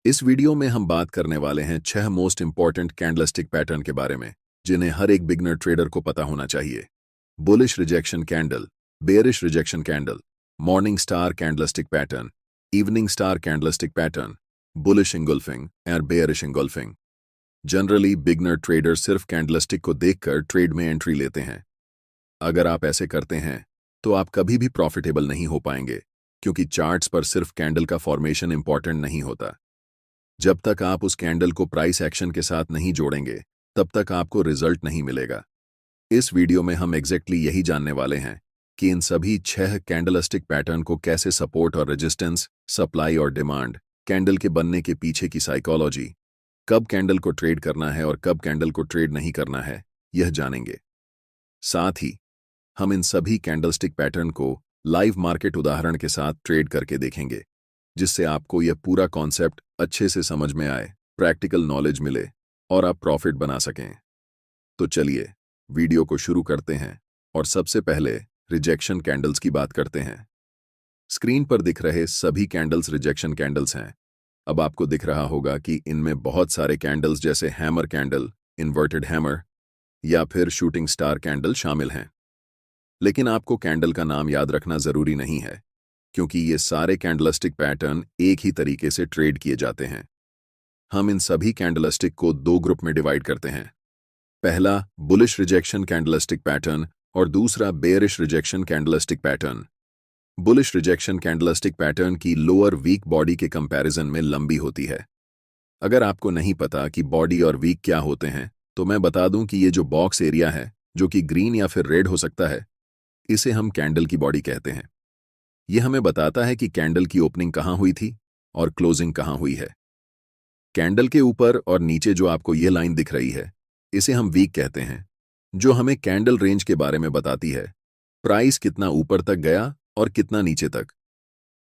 इस वीडियो में हम बात करने वाले हैं 6 मोस्ट इंपॉर्टेंट कैंडलस्टिक पैटर्न के बारे में जिन्हें हर एक बिगनर ट्रेडर को पता होना चाहिए। Bullish rejection candle, bearish rejection candle, morning star candlestick pattern, evening star candlestick pattern, bullish engulfing और bearish engulfing. Generally beginner trader सिर्फ कैंडलस्टिक को देखकर ट्रेड में एंट्री लेते हैं। अगर आप ऐसे करते हैं तो आप कभी भी प्रॉफिटेबल नहीं हो पाएंगे, क्योंकि चार्ट्स पर सिर्फ कैंडल का फॉर्मेशन इंपॉर्टेंट नहीं होता। जब तक आप उस कैंडल को प्राइस एक्शन के साथ नहीं जोड़ेंगे तब तक आपको रिजल्ट नहीं मिलेगा। इस वीडियो में हम एग्जैक्टली यही जानने वाले हैं कि इन सभी 6 कैंडलस्टिक पैटर्न को कैसे सपोर्ट और रेजिस्टेंस, सप्लाई और डिमांड, कैंडल के बनने के पीछे की साइकोलॉजी, कब कैंडल को ट्रेड करना है और कब कैंडल को ट्रेड नहीं करना है, यह जानेंगे। साथ ही हम इन सभी कैंडलस्टिक पैटर्न को लाइव मार्केट उदाहरण के साथ ट्रेड करके देखेंगे, जिससे आपको यह पूरा कॉन्सेप्ट अच्छे से समझ में आए, प्रैक्टिकल नॉलेज मिले और आप प्रॉफिट बना सकें। तो चलिए वीडियो को शुरू करते हैं और सबसे पहले रिजेक्शन कैंडल्स की बात करते हैं। स्क्रीन पर दिख रहे सभी कैंडल्स रिजेक्शन कैंडल्स हैं। अब आपको दिख रहा होगा कि इनमें बहुत सारे कैंडल्स जैसे हैमर कैंडल, इन्वर्टेड हैमर या फिर शूटिंग स्टार कैंडल शामिल हैं। लेकिन आपको कैंडल का नाम याद रखना जरूरी नहीं है, क्योंकि ये सारे कैंडलस्टिक पैटर्न एक ही तरीके से ट्रेड किए जाते हैं। हम इन सभी कैंडलस्टिक को 2 ग्रुप में डिवाइड करते हैं। पहला बुलिश रिजेक्शन कैंडलस्टिक पैटर्न और दूसरा bearish rejection candlestick pattern. Bullish rejection candlestick pattern की लोअर वीक बॉडी के कंपैरिजन में लंबी होती है। अगर आपको नहीं पता कि बॉडी और वीक क्या होते हैं, तो मैं बता दूं कि ये जो बॉक्स एरिया है, जो कि ग्रीन या फिर रेड हो सकता है, इसे हम कैंडल की बॉडी कहते हैं। यह हमें बताता है कि कैंडल की ओपनिंग कहां हुई थी और क्लोजिंग कहां हुई है। कैंडल के ऊपर और नीचे जो आपको यह लाइन दिख रही है, इसे हम वीक कहते हैं, जो हमें कैंडल रेंज के बारे में बताती है, प्राइस कितना ऊपर तक गया और कितना नीचे तक।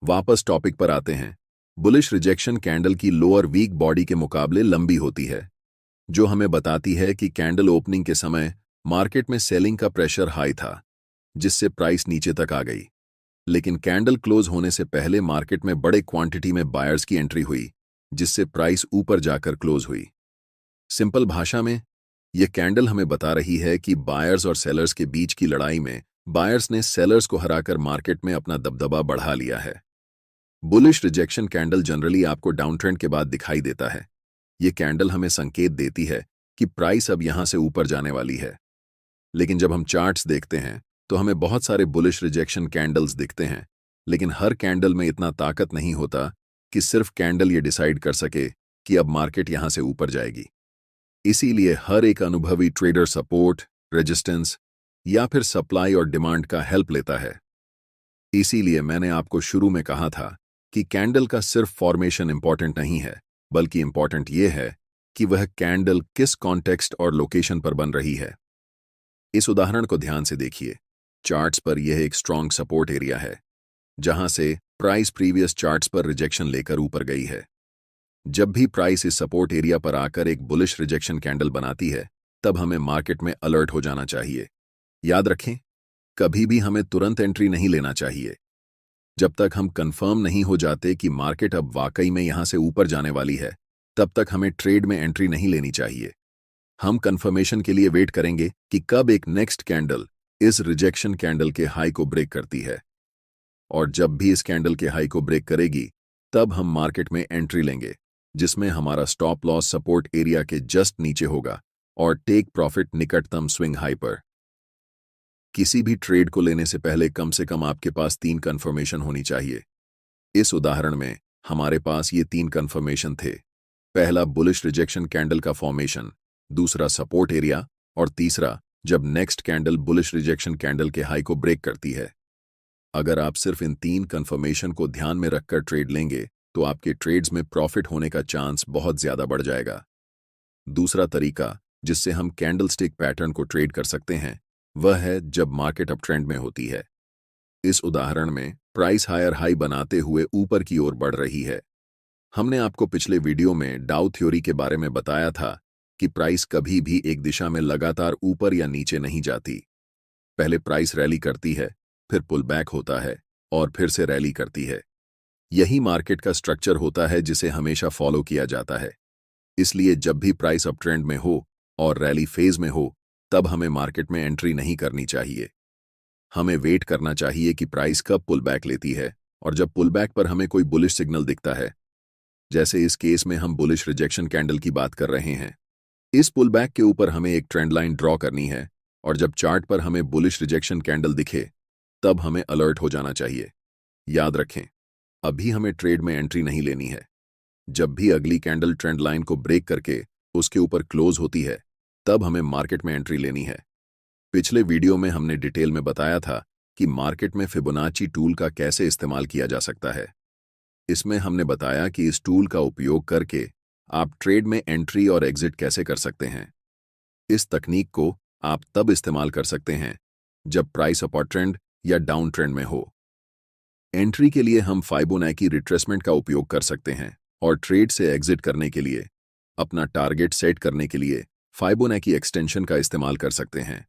वापस टॉपिक पर आते हैं। बुलिश रिजेक्शन कैंडल की लोअर वीक बॉडी के मुकाबले लंबी होती है, जो हमें बताती है कि कैंडल ओपनिंग के समय मार्केट में सेलिंग का प्रेशर हाई था, जिससे प्राइस नीचे तक आ गई। लेकिन कैंडल क्लोज होने से पहले मार्केट में बड़े क्वांटिटी में बायर्स की एंट्री हुई, जिससे प्राइस ऊपर जाकर क्लोज हुई। सिंपल भाषा में यह कैंडल हमें बता रही है कि बायर्स और सेलर्स के बीच की लड़ाई में बायर्स ने सेलर्स को हराकर मार्केट में अपना दबदबा बढ़ा लिया है। बुलिश रिजेक्शन कैंडल जनरली आपको डाउन ट्रेंड के बाद दिखाई देता है। यह कैंडल हमें संकेत देती है कि प्राइस अब यहां से ऊपर जाने वाली है। लेकिन जब हम चार्ट्स देखते हैं तो हमें बहुत सारे बुलिश रिजेक्शन कैंडल्स दिखते हैं, लेकिन हर कैंडल में इतना ताकत नहीं होता कि सिर्फ कैंडल ये डिसाइड कर सके कि अब मार्केट यहां से ऊपर जाएगी। इसीलिए हर एक अनुभवी ट्रेडर सपोर्ट, रेजिस्टेंस या फिर सप्लाई और डिमांड का हेल्प लेता है। इसीलिए मैंने आपको शुरू में कहा था कि कैंडल का सिर्फ फॉर्मेशन इंपॉर्टेंट नहीं है, बल्कि इंपॉर्टेंट यह है कि वह कैंडल किस कॉन्टेक्स्ट और लोकेशन पर बन रही है। इस उदाहरण को ध्यान से देखिए। चार्ट्स पर यह एक स्ट्रॉन्ग सपोर्ट एरिया है, जहां से प्राइस प्रीवियस चार्ट्स पर रिजेक्शन लेकर ऊपर गई है। जब भी प्राइस इस सपोर्ट एरिया पर आकर एक बुलिश रिजेक्शन कैंडल बनाती है, तब हमें मार्केट में अलर्ट हो जाना चाहिए। याद रखें, कभी भी हमें तुरंत एंट्री नहीं लेना चाहिए। जब तक हम कंफर्म नहीं हो जाते कि मार्केट अब वाकई में यहां से ऊपर जाने वाली है, तब तक हमें ट्रेड में एंट्री नहीं लेनी चाहिए। हम कंफर्मेशन के लिए वेट करेंगे कि कब एक नेक्स्ट कैंडल इस रिजेक्शन कैंडल के हाई को ब्रेक करती है, और जब भी इस कैंडल के हाई को ब्रेक करेगी, तब हम मार्केट में एंट्री लेंगे, जिसमें हमारा स्टॉप लॉस सपोर्ट एरिया के जस्ट नीचे होगा और टेक प्रॉफिट निकटतम स्विंग हाई पर। किसी भी ट्रेड को लेने से पहले कम से कम आपके पास 3 कंफर्मेशन होनी चाहिए। इस उदाहरण में हमारे पास ये 3 कंफर्मेशन थे। पहला बुलिश रिजेक्शन कैंडल का फॉर्मेशन, दूसरा सपोर्ट एरिया और तीसरा जब next candle bullish rejection candle के हाई को ब्रेक करती है। अगर आप सिर्फ इन 3 कंफर्मेशन को ध्यान में रखकर ट्रेड लेंगे तो आपके ट्रेड्स में प्रॉफिट होने का चांस बहुत ज्यादा बढ़ जाएगा। दूसरा तरीका जिससे हम कैंडलस्टिक पैटर्न को ट्रेड कर सकते हैं, वह है जब मार्केट अप ट्रेंड में होती है। इस उदाहरण में प्राइस हायर हाई बनाते हुए ऊपर की ओर बढ़ रही है। हमने आपको पिछले वीडियो में डाउ थ्योरी के बारे में बताया था कि प्राइस कभी भी एक दिशा में लगातार ऊपर या नीचे नहीं जाती। पहले प्राइस रैली करती है, फिर पुल बैक होता है और फिर से रैली करती है। यही मार्केट का स्ट्रक्चर होता है जिसे हमेशा फॉलो किया जाता है। इसलिए जब भी प्राइस अप ट्रेंड में हो और रैली फेज में हो, तब हमें मार्केट में एंट्री नहीं करनी चाहिए। हमें वेट करना चाहिए कि प्राइस कब पुल बैक लेती है, और जब पुल बैक पर हमें कोई बुलिश सिग्नल दिखता है, जैसे इस केस में हम बुलिश रिजेक्शन कैंडल की बात कर रहे हैं, इस पुल बैक के ऊपर हमें एक ट्रेंड लाइन ड्रॉ करनी है, और जब चार्ट पर हमें बुलिश रिजेक्शन कैंडल दिखे, तब हमें अलर्ट हो जाना चाहिए। याद रखें, अभी हमें ट्रेड में एंट्री नहीं लेनी है। जब भी अगली कैंडल ट्रेंड लाइन को ब्रेक करके उसके ऊपर क्लोज होती है, तब हमें मार्केट में एंट्री लेनी है। पिछले वीडियो में हमने डिटेल में बताया था कि मार्केट में फिबोनाची टूल का कैसे इस्तेमाल किया जा सकता है। इसमें हमने बताया कि इस टूल का उपयोग करके आप ट्रेड में एंट्री और एग्जिट कैसे कर सकते हैं। इस तकनीक को आप तब इस्तेमाल कर सकते हैं जब प्राइस अपर ट्रेंड या डाउन ट्रेंड में हो। एंट्री के लिए हम फाइबोनाची रिट्रेसमेंट का उपयोग कर सकते हैं, और ट्रेड से एग्जिट करने के लिए, अपना टारगेट सेट करने के लिए फाइबोनाची एक्सटेंशन का इस्तेमाल कर सकते हैं।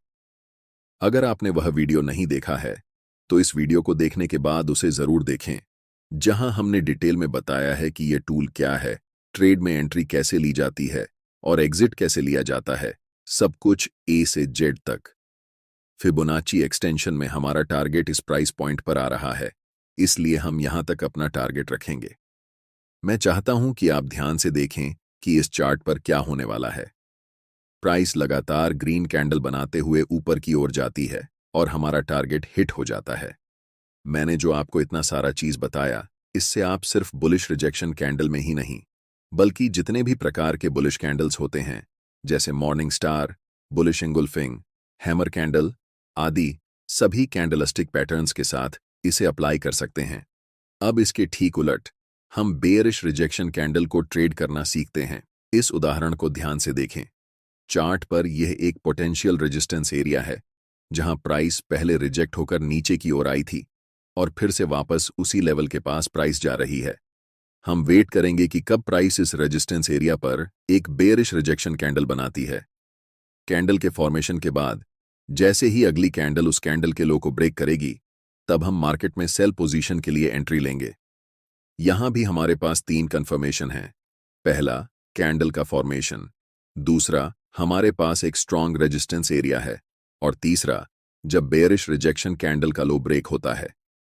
अगर आपने वह वीडियो नहीं देखा है, तो इस वीडियो को देखने के बाद उसे जरूर देखें, जहां हमने डिटेल में बताया है कि यह टूल क्या है, ट्रेड में एंट्री कैसे ली जाती है और एग्जिट कैसे लिया जाता है, सब कुछ ए से जेड तक। फिबोनाची एक्सटेंशन में हमारा टारगेट इस प्राइस पॉइंट पर आ रहा है, इसलिए हम यहां तक अपना टारगेट रखेंगे। मैं चाहता हूं कि आप ध्यान से देखें कि इस चार्ट पर क्या होने वाला है। प्राइस लगातार ग्रीन कैंडल बनाते हुए ऊपर की ओर जाती है और हमारा टारगेट हिट हो जाता है। मैंने जो आपको इतना सारा चीज बताया, इससे आप सिर्फ बुलिश रिजेक्शन कैंडल में ही नहीं, बल्कि जितने भी प्रकार के बुलिश कैंडल्स होते हैं, जैसे morning star, bullish engulfing, hammer candle आदि, सभी कैंडलस्टिक पैटर्न्स के साथ इसे अप्लाई कर सकते हैं। अब इसके ठीक उलट हम बेयरिश रिजेक्शन कैंडल को ट्रेड करना सीखते हैं। इस उदाहरण को ध्यान से देखें। चार्ट पर यह एक पोटेंशियल रेजिस्टेंस एरिया है, जहां प्राइस पहले रिजेक्ट होकर नीचे की ओर आई थी और फिर से वापस उसी लेवल के पास प्राइस जा रही है। हम वेट करेंगे कि कब प्राइस इस रेजिस्टेंस एरिया पर एक बेयरिश रिजेक्शन कैंडल बनाती है। कैंडल के फॉर्मेशन के बाद जैसे ही अगली कैंडल उस कैंडल के लो को ब्रेक करेगी, तब हम मार्केट में सेल पोजीशन के लिए एंट्री लेंगे। यहां भी हमारे पास 3 कंफर्मेशन हैं। पहला, कैंडल का फॉर्मेशन। दूसरा, हमारे पास एक स्ट्रॉन्ग रेजिस्टेंस एरिया है। और तीसरा, जब बेयरिश रिजेक्शन कैंडल का लो ब्रेक होता है।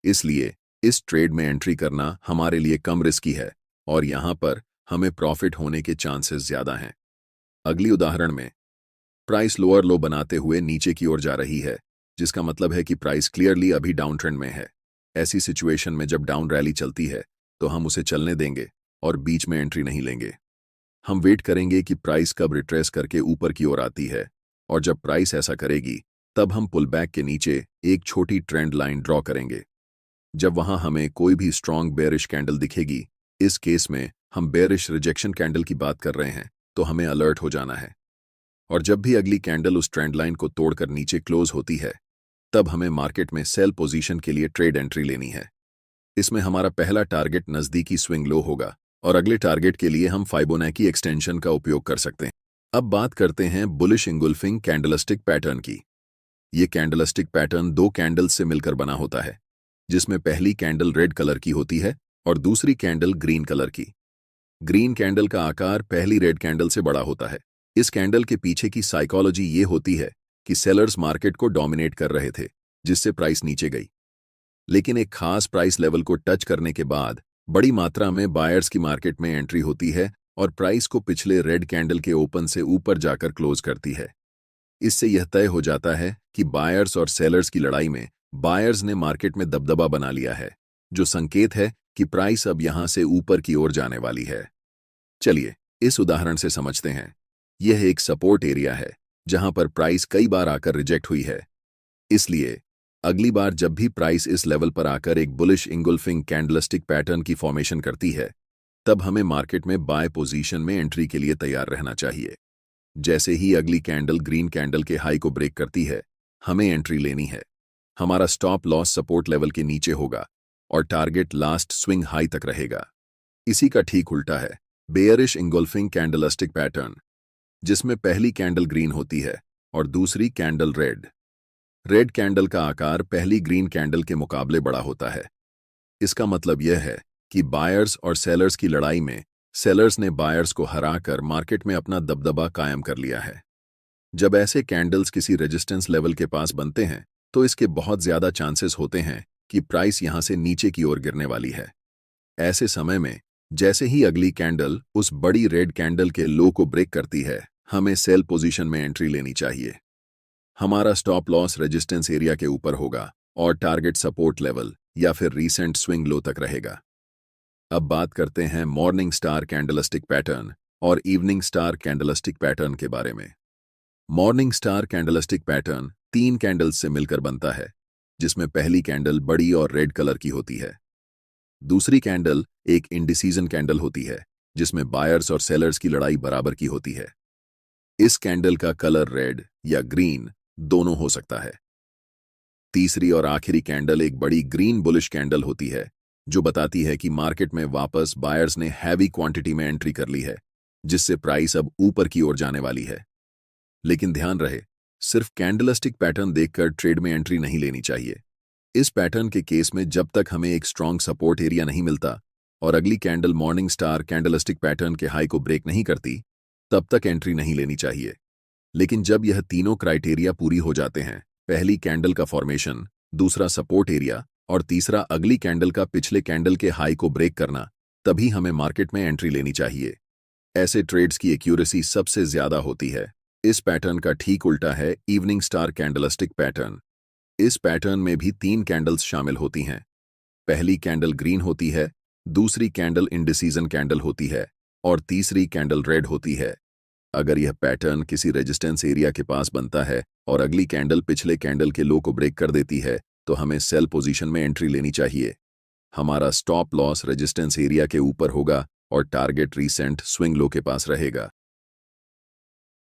इसलिए इस ट्रेड में एंट्री करना हमारे लिए कम रिस्की है, और यहां पर हमें प्रॉफिट होने के चांसेस ज्यादा हैं। अगली उदाहरण में प्राइस लोअर लो बनाते हुए नीचे की ओर जा रही है, जिसका मतलब है कि प्राइस क्लियरली अभी डाउन ट्रेंड में है। ऐसी सिचुएशन में जब डाउन रैली चलती है, तो हम उसे चलने देंगे और बीच में एंट्री नहीं लेंगे। हम वेट करेंगे कि प्राइस कब रिट्रेस करके ऊपर की ओर आती है, और जब प्राइस ऐसा करेगी, तब हम पुल बैक के नीचे एक छोटी ट्रेंड लाइन ड्रॉ करेंगे। जब वहां हमें कोई भी स्ट्रॉन्ग बेयरिश कैंडल दिखेगी, इस केस में हम बेयरिश रिजेक्शन कैंडल की बात कर रहे हैं, तो हमें अलर्ट हो जाना है। और जब भी अगली कैंडल उस ट्रेंड लाइन को तोड़कर नीचे क्लोज होती है, तब हमें मार्केट में सेल पोजीशन के लिए ट्रेड एंट्री लेनी है। इसमें हमारा पहला टारगेट नजदीकी स्विंग लो होगा, और अगले टारगेट के लिए हम फाइबोनाची एक्सटेंशन का उपयोग कर सकते हैं। अब बात करते हैं बुलिश इंगुल्फिंग कैंडलस्टिक पैटर्न की। ये कैंडलस्टिक पैटर्न 2 कैंडल्स से मिलकर बना होता है, जिसमें पहली कैंडल रेड कलर की होती है और दूसरी कैंडल ग्रीन कलर की। ग्रीन कैंडल का आकार पहली रेड कैंडल से बड़ा होता है। इस कैंडल के पीछे की साइकोलॉजी ये होती है कि सेलर्स मार्केट को डोमिनेट कर रहे थे, जिससे प्राइस नीचे गई। लेकिन एक खास प्राइस लेवल को टच करने के बाद बड़ी मात्रा में बायर्स की मार्केट में एंट्री होती है और प्राइस को पिछले रेड कैंडल के ओपन से ऊपर जाकर क्लोज करती है। इससे यह तय हो जाता है कि बायर्स और सेलर्स की लड़ाई में बायर्स ने मार्केट में दबदबा बना लिया है, जो संकेत है कि प्राइस अब यहां से ऊपर की ओर जाने वाली है। चलिए इस उदाहरण से समझते हैं। यह एक सपोर्ट एरिया है, जहां पर प्राइस कई बार आकर रिजेक्ट हुई है। इसलिए अगली बार जब भी प्राइस इस लेवल पर आकर एक बुलिश इंगुल्फिंग कैंडलस्टिक पैटर्न की फॉर्मेशन करती है, तब हमें मार्केट में बाय पोजीशन में एंट्री के लिए तैयार रहना चाहिए। जैसे ही अगली कैंडल ग्रीन कैंडल के हाई को ब्रेक करती है, हमें एंट्री लेनी है। हमारा स्टॉप लॉस सपोर्ट लेवल के नीचे होगा और टारगेट लास्ट स्विंग हाई तक रहेगा। इसी का ठीक उल्टा है बेयरिश इंगुल्फिंग कैंडलस्टिक पैटर्न, जिसमें पहली कैंडल ग्रीन होती है और दूसरी कैंडल रेड। रेड कैंडल का आकार पहली ग्रीन कैंडल के मुकाबले बड़ा होता है। इसका मतलब यह है कि बायर्स और सेलर्स की लड़ाई में सेलर्स ने बायर्स को हराकर मार्केट में अपना दबदबा कायम कर लिया है। जब ऐसे कैंडल्स किसी रेजिस्टेंस लेवल के पास बनते हैं तो इसके बहुत ज्यादा चांसेस होते हैं कि प्राइस यहां से नीचे की ओर गिरने वाली है। ऐसे समय में जैसे ही अगली कैंडल उस बड़ी रेड कैंडल के लो को ब्रेक करती है, हमें सेल पोजीशन में एंट्री लेनी चाहिए। हमारा स्टॉप लॉस रेजिस्टेंस एरिया के ऊपर होगा और टारगेट सपोर्ट लेवल या फिर रीसेंट स्विंग लो तक रहेगा। अब बात करते हैं मॉर्निंग स्टार कैंडलस्टिक पैटर्न और इवनिंग स्टार कैंडलस्टिक पैटर्न के बारे में। Morning star candlestick pattern 3 candles से मिलकर बनता है, जिसमें पहली कैंडल बड़ी और रेड कलर की होती है। दूसरी कैंडल एक इंडिसीजन कैंडल होती है, जिसमें बायर्स और सेलर्स की लड़ाई बराबर की होती है। इस कैंडल का कलर रेड या ग्रीन दोनों हो सकता है। तीसरी और आखिरी कैंडल एक बड़ी ग्रीन बुलिश कैंडल होती है, जो बताती है कि मार्केट में वापस बायर्स ने हैवी क्वांटिटी में एंट्री कर ली है, जिससे प्राइस अब ऊपर की ओर जाने वाली है। लेकिन ध्यान रहे, सिर्फ कैंडलस्टिक पैटर्न देखकर ट्रेड में एंट्री नहीं लेनी चाहिए। इस पैटर्न के केस में जब तक हमें एक स्ट्रॉन्ग सपोर्ट एरिया नहीं मिलता और अगली candle morning star candlestick pattern के हाई को ब्रेक नहीं करती, तब तक एंट्री नहीं लेनी चाहिए। लेकिन जब यह तीनों क्राइटेरिया पूरी हो जाते हैं, पहली कैंडल का फॉर्मेशन, दूसरा सपोर्ट एरिया और तीसरा अगली कैंडल का पिछले कैंडल के हाई को ब्रेक करना, तभी हमें मार्केट में एंट्री लेनी चाहिए। ऐसे ट्रेड्स की एक्यूरेसी सबसे ज्यादा होती है। इस पैटर्न का ठीक उल्टा है इवनिंग स्टार कैंडलस्टिक पैटर्न। इस पैटर्न में भी 3 कैंडल्स शामिल होती हैं। पहली कैंडल ग्रीन होती है, दूसरी कैंडल इंडिसीजन कैंडल होती है और तीसरी कैंडल रेड होती है। अगर यह पैटर्न किसी रेजिस्टेंस एरिया के पास बनता है और अगली कैंडल पिछले कैंडल के लो को ब्रेक कर देती है, तो हमें सेल पोजीशन में एंट्री लेनी चाहिए। हमारा स्टॉप लॉस रेजिस्टेंस एरिया के ऊपर होगा और टारगेट रीसेंट स्विंग लो के पास रहेगा।